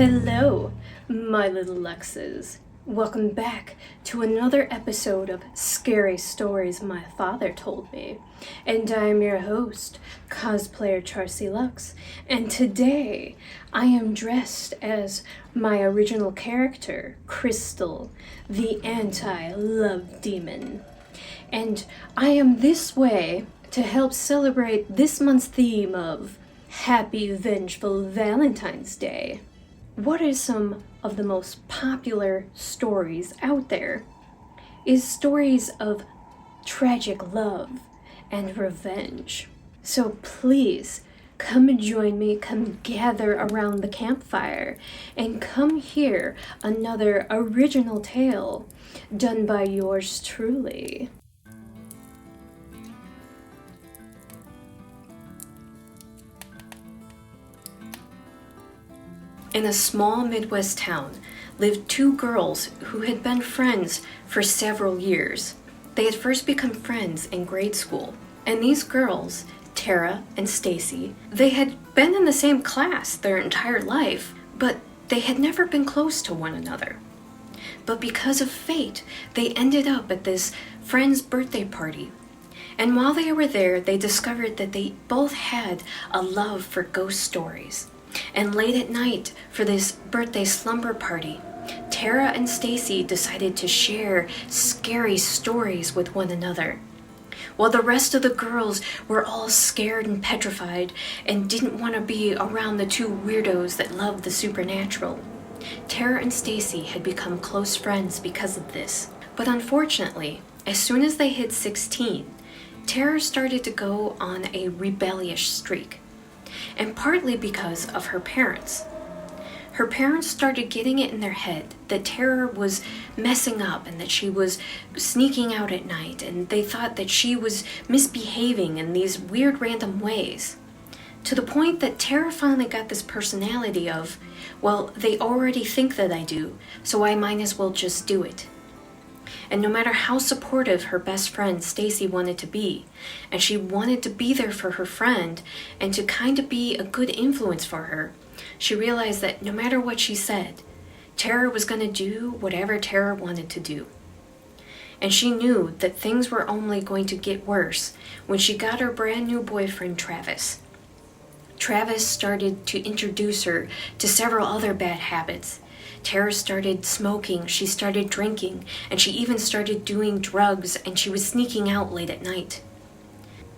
Hello, my little Luxes. Welcome back to another episode of Scary Stories My Father Told Me. And I'm your host, cosplayer charsieluxxx. And today I am dressed as my original character, Crystal, the anti-love demon. And I am this way to help celebrate this month's theme of Happy Vengeful Valentine's Day. What are some of the most popular stories out there? Is stories of tragic love and revenge. So please come and join me, come gather around the campfire, and come hear another original tale done by yours truly. In a small Midwest town lived two girls who had been friends for several years. They had first become friends in grade school. And these girls, Tara and Stacy, they had been in the same class their entire life, but they had never been close to one another. But because of fate, they ended up at this friend's birthday party. And while they were there, they discovered that they both had a love for ghost stories. And late at night, for this birthday slumber party, Tara and Stacy decided to share scary stories with one another. While the rest of the girls were all scared and petrified and didn't want to be around the two weirdos that loved the supernatural, Tara and Stacy had become close friends because of this. But unfortunately, as soon as they hit 16, Tara started to go on a rebellious streak. And partly because of her parents. Her parents started getting it in their head that Tara was messing up and that she was sneaking out at night, and they thought that she was misbehaving in these weird random ways. To the point that Tara finally got this personality of, well, they already think that I do, so I might as well just do it. And no matter how supportive her best friend Stacy wanted to be, and she wanted to be there for her friend and to kind of be a good influence for her, she realized that no matter what she said, Tara was going to do whatever Tara wanted to do. And she knew that things were only going to get worse when she got her brand new boyfriend Travis. Travis started to introduce her to several other bad habits. Tara started smoking, she started drinking, and she even started doing drugs, and she was sneaking out late at night.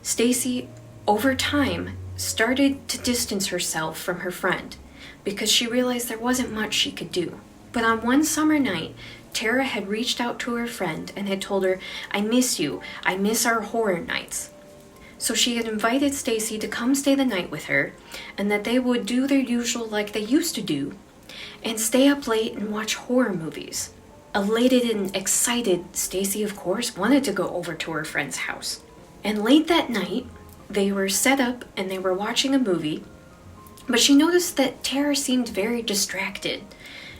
Stacy, over time, started to distance herself from her friend because she realized there wasn't much she could do. But on one summer night, Tara had reached out to her friend and had told her, "I miss you. I miss our horror nights." So she had invited Stacy to come stay the night with her, and that they would do their usual like they used to do, and stay up late and watch horror movies. Elated and excited, Stacy, of course, wanted to go over to her friend's house. And late that night, they were set up and they were watching a movie, but she noticed that Tara seemed very distracted.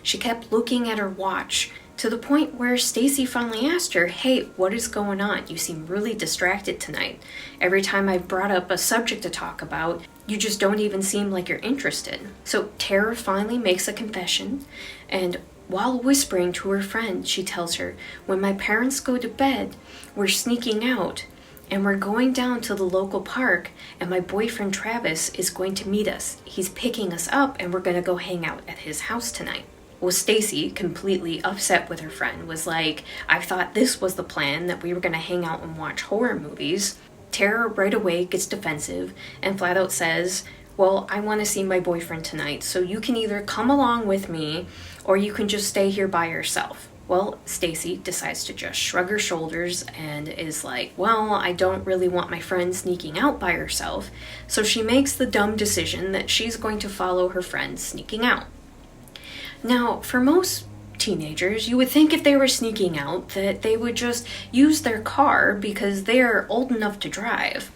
She kept looking at her watch, to the point where Stacy finally asked her, "Hey, what is going on? You seem really distracted tonight. Every time I've brought up a subject to talk about, you just don't even seem like you're interested." So Tara finally makes a confession, and while whispering to her friend, she tells her, "When my parents go to bed, we're sneaking out, and we're going down to the local park, and my boyfriend Travis is going to meet us. He's picking us up, and we're going to go hang out at his house tonight." Well, Stacy, completely upset with her friend, was like, "I thought this was the plan, that we were going to hang out and watch horror movies." Tara right away gets defensive and flat out says, "Well, I want to see my boyfriend tonight, so you can either come along with me or you can just stay here by yourself." Well, Stacy decides to just shrug her shoulders and is like, "Well, I don't really want my friend sneaking out by herself." So she makes the dumb decision that she's going to follow her friend sneaking out. Now, for most teenagers, you would think if they were sneaking out that they would just use their car because they're old enough to drive.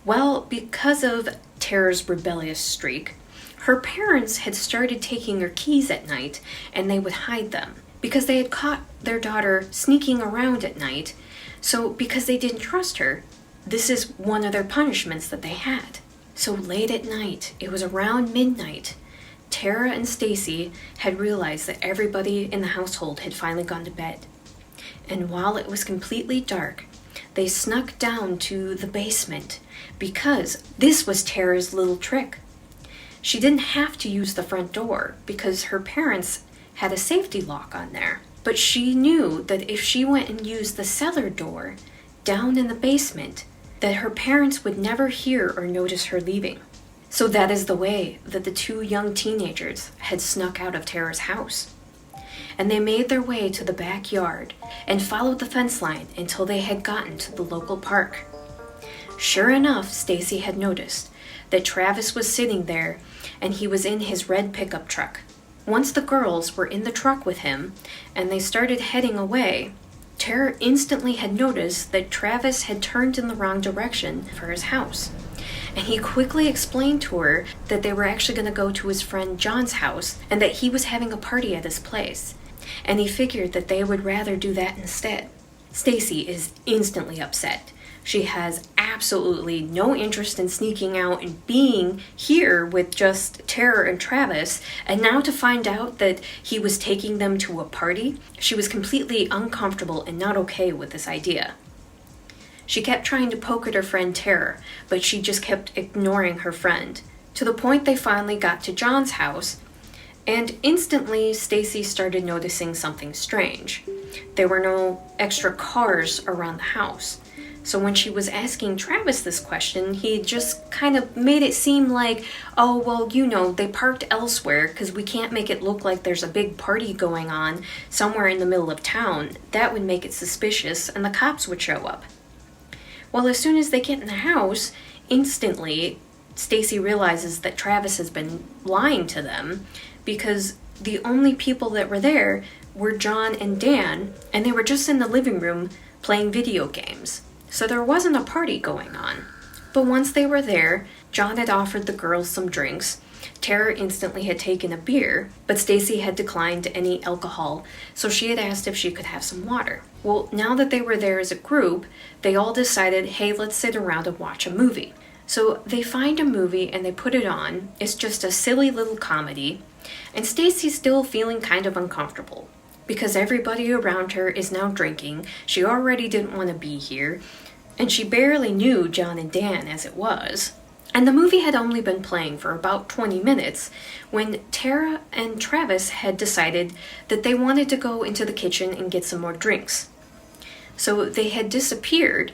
Well, because of Tara's rebellious streak, her parents had started taking her keys at night and they would hide them because they had caught their daughter sneaking around at night. So because they didn't trust her, this is one of their punishments that they had. So late at night, it was around midnight, Tara and Stacy had realized that everybody in the household had finally gone to bed. And while it was completely dark, they snuck down to the basement because this was Tara's little trick. She didn't have to use the front door because her parents had a safety lock on there. But she knew that if she went and used the cellar door down in the basement, that her parents would never hear or notice her leaving. So that is the way that the two young teenagers had snuck out of Tara's house. And they made their way to the backyard and followed the fence line until they had gotten to the local park. Sure enough, Stacy had noticed that Travis was sitting there and he was in his red pickup truck. Once the girls were in the truck with him and they started heading away, Tara instantly had noticed that Travis had turned in the wrong direction for his house. And he quickly explained to her that they were actually going to go to his friend John's house and that he was having a party at his place. And he figured that they would rather do that instead. Stacy is instantly upset. She has absolutely no interest in sneaking out and being here with just Tara and Travis, and now to find out that he was taking them to a party, she was completely uncomfortable and not okay with this idea. She kept trying to poke at her friend Tara, but she just kept ignoring her friend, to the point they finally got to John's house, and instantly Stacy started noticing something strange. There were no extra cars around the house. So when she was asking Travis this question, he just kind of made it seem like, oh, well, you know, they parked elsewhere because we can't make it look like there's a big party going on somewhere in the middle of town. That would make it suspicious and the cops would show up. Well, as soon as they get in the house, instantly Stacy realizes that Travis has been lying to them because the only people that were there were John and Dan, and they were just in the living room playing video games. So there wasn't a party going on. But once they were there, John had offered the girls some drinks. Tara instantly had taken a beer, but Stacy had declined any alcohol, so she had asked if she could have some water. Well, now that they were there as a group, they all decided, hey, let's sit around and watch a movie. So they find a movie and they put it on. It's just a silly little comedy, and Stacy's still feeling kind of uncomfortable because everybody around her is now drinking. She already didn't want to be here, and she barely knew John and Dan as it was. And the movie had only been playing for about 20 minutes when Tara and Travis had decided that they wanted to go into the kitchen and get some more drinks. So they had disappeared,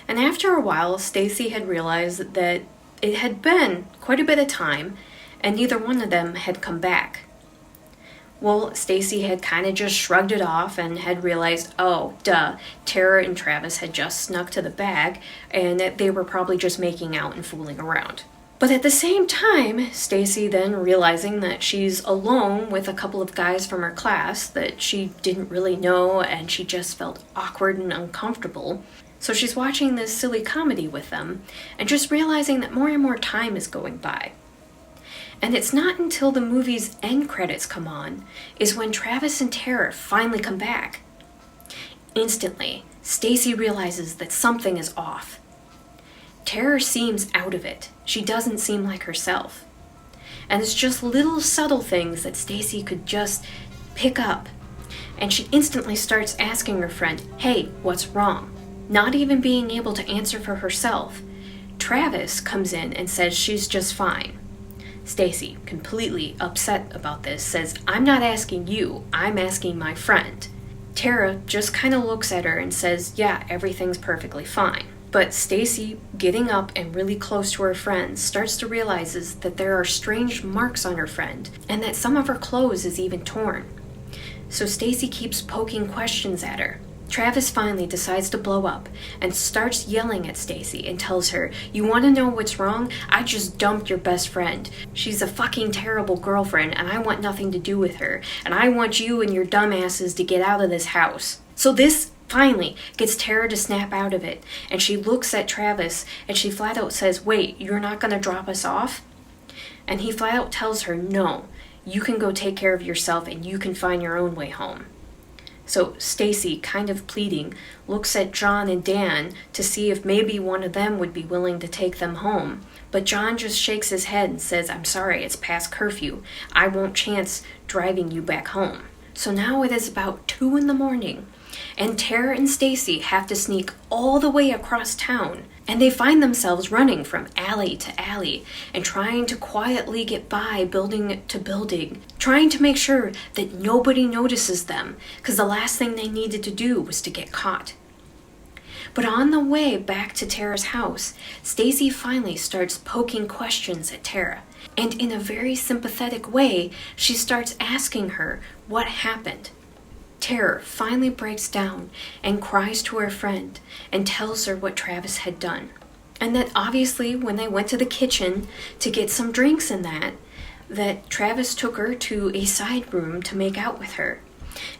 and after a while, Stacy had realized that it had been quite a bit of time and neither one of them had come back. Well, Stacy had kind of just shrugged it off and had realized, oh, duh, Tara and Travis had just snuck to the bag and that they were probably just making out and fooling around. But at the same time, Stacy then realizing that she's alone with a couple of guys from her class that she didn't really know and she just felt awkward and uncomfortable. So she's watching this silly comedy with them and just realizing that more and more time is going by. And it's not until the movie's end credits come on is when Travis and Tara finally come back. Instantly, Stacy realizes that something is off. Tara seems out of it. She doesn't seem like herself. And it's just little subtle things that Stacy could just pick up. And she instantly starts asking her friend, hey, what's wrong? Not even being able to answer for herself, Travis comes in and says she's just fine. Stacy, completely upset about this, says, I'm not asking you, I'm asking my friend. Tara just kind of looks at her and says, yeah, everything's perfectly fine. But Stacy, getting up and really close to her friend, starts to realize that there are strange marks on her friend and that some of her clothes is even torn. So Stacy keeps poking questions at her. Travis finally decides to blow up and starts yelling at Stacy and tells her, you want to know what's wrong? I just dumped your best friend. She's a fucking terrible girlfriend and I want nothing to do with her. And I want you and your dumbasses to get out of this house. So this finally gets Tara to snap out of it. And she looks at Travis and she flat out says, wait, you're not going to drop us off? And he flat out tells her, no, you can go take care of yourself and you can find your own way home. So Stacy, kind of pleading, looks at John and Dan to see if maybe one of them would be willing to take them home. But John just shakes his head and says, "I'm sorry, it's past curfew. I won't chance driving you back home." So now it is about 2 in the morning, and Tara and Stacy have to sneak all the way across town, and they find themselves running from alley to alley and trying to quietly get by building to building, trying to make sure that nobody notices them, because the last thing they needed to do was to get caught. But on the way back to Tara's house, Stacy finally starts poking questions at Tara, and in a very sympathetic way, she starts asking her what happened. Tara finally breaks down and cries to her friend and tells her what Travis had done. And that obviously when they went to the kitchen to get some drinks and that Travis took her to a side room to make out with her.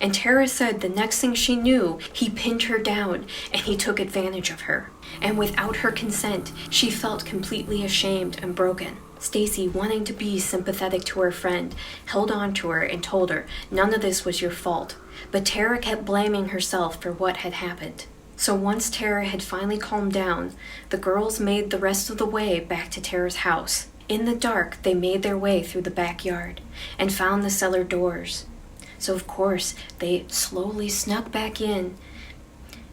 And Tara said the next thing she knew, he pinned her down and he took advantage of her. And without her consent, she felt completely ashamed and broken. Stacy, wanting to be sympathetic to her friend, held on to her and told her none of this was your fault. But Tara kept blaming herself for what had happened. So once Tara had finally calmed down, the girls made the rest of the way back to Tara's house. In the dark, they made their way through the backyard and found the cellar doors. So of course, they slowly snuck back in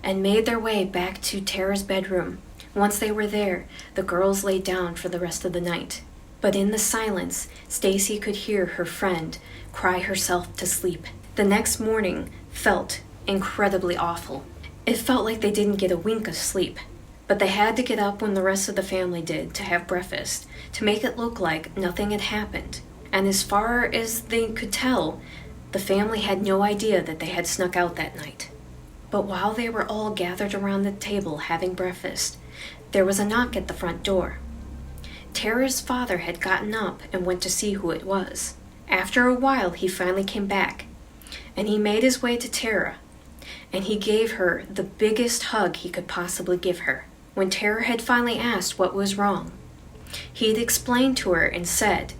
and made their way back to Tara's bedroom. Once they were there, the girls laid down for the rest of the night. But in the silence, Stacy could hear her friend cry herself to sleep. The next morning felt incredibly awful. It felt like they didn't get a wink of sleep. But they had to get up when the rest of the family did to have breakfast, to make it look like nothing had happened. And as far as they could tell, the family had no idea that they had snuck out that night. But while they were all gathered around the table having breakfast, there was a knock at the front door. Tara's father had gotten up and went to see who it was. After a while, he finally came back, and he made his way to Tara, and he gave her the biggest hug he could possibly give her. When Tara had finally asked what was wrong, he had explained to her and said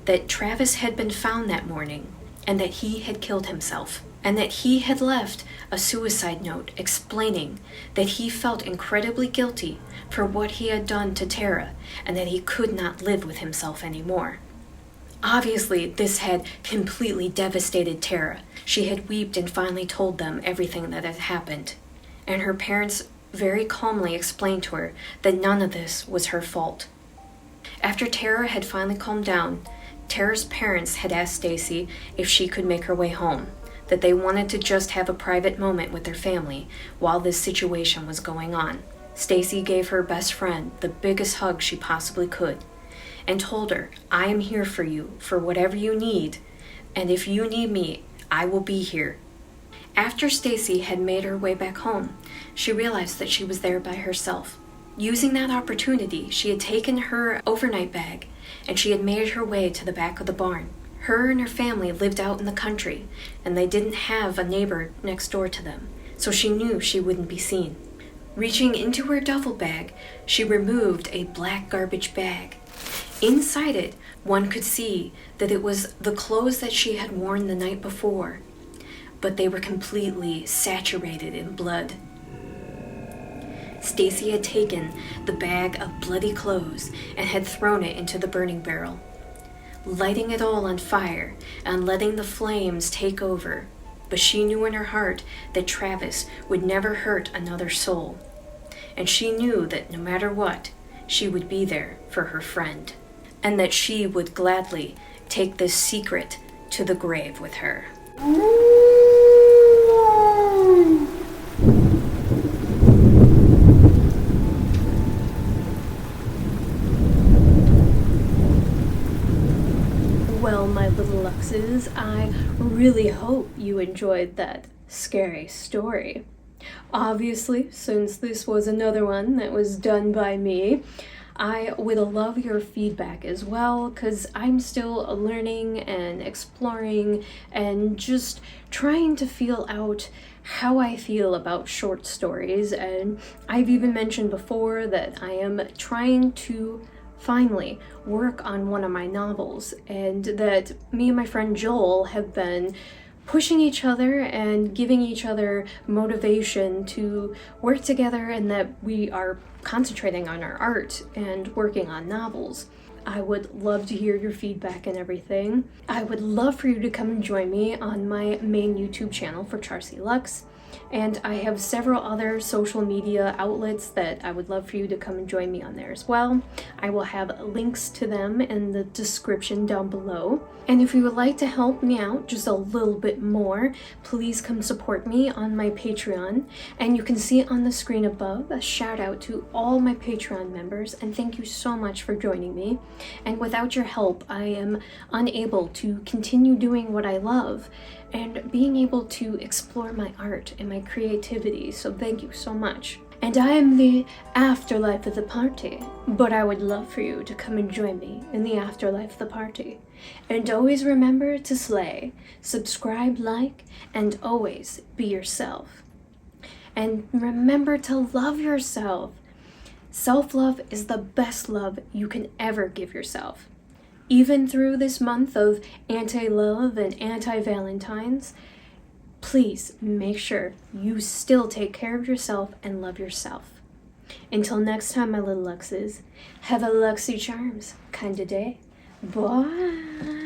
that Travis had been found that morning and that he had killed himself, and that he had left a suicide note explaining that he felt incredibly guilty for what he had done to Tara and that he could not live with himself anymore. Obviously, this had completely devastated Tara. She had wept and finally told them everything that had happened, and her parents very calmly explained to her that none of this was her fault. After Tara had finally calmed down, Tara's parents had asked Stacy if she could make her way home, that they wanted to just have a private moment with their family while this situation was going on. Stacy gave her best friend the biggest hug she possibly could and told her, "I am here for you for whatever you need, and if you need me, I will be here." After Stacy had made her way back home, she realized that she was there by herself. Using that opportunity, she had taken her overnight bag and she had made her way to the back of the barn. Her and her family lived out in the country, and they didn't have a neighbor next door to them, so she knew she wouldn't be seen. Reaching into her duffel bag, she removed a black garbage bag. Inside it, one could see that it was the clothes that she had worn the night before, but they were completely saturated in blood. Stacy had taken the bag of bloody clothes and had thrown it into the burning barrel, lighting it all on fire and letting the flames take over. But she knew in her heart that Travis would never hurt another soul, and she knew that no matter what, she would be there for her friend, and that she would gladly take this secret to the grave with her. Well, my little Luxes, I really hope you enjoyed that scary story. Obviously, since this was another one that was done by me, I would love your feedback as well, because I'm still learning and exploring and just trying to feel out how I feel about short stories. And I've even mentioned before that I am trying to finally work on one of my novels, and that me and my friend Joel have been pushing each other and giving each other motivation to work together, and that we are concentrating on our art and working on novels. I would love to hear your feedback and everything. I would love for you to come and join me on my main YouTube channel for charsieluxxx. And I have several other social media outlets that I would love for you to come and join me on there as well. I will have links to them in the description down below. And if you would like to help me out just a little bit more, please come support me on my Patreon. And you can see on the screen above a shout out to all my Patreon members, and thank you so much for joining me. And without your help, I am unable to continue doing what I love and being able to explore my art and my creativity, so thank you so much. And I am the afterlife of the party, but I would love for you to come and join me in the afterlife of the party. And always remember to slay, subscribe, like, and always be yourself. And remember to love yourself. Self-love is the best love you can ever give yourself. Even through this month of anti-love and anti-Valentines, please make sure you still take care of yourself and love yourself. Until next time, my little Luxes, have a Luxy Charms kind of day. Bye!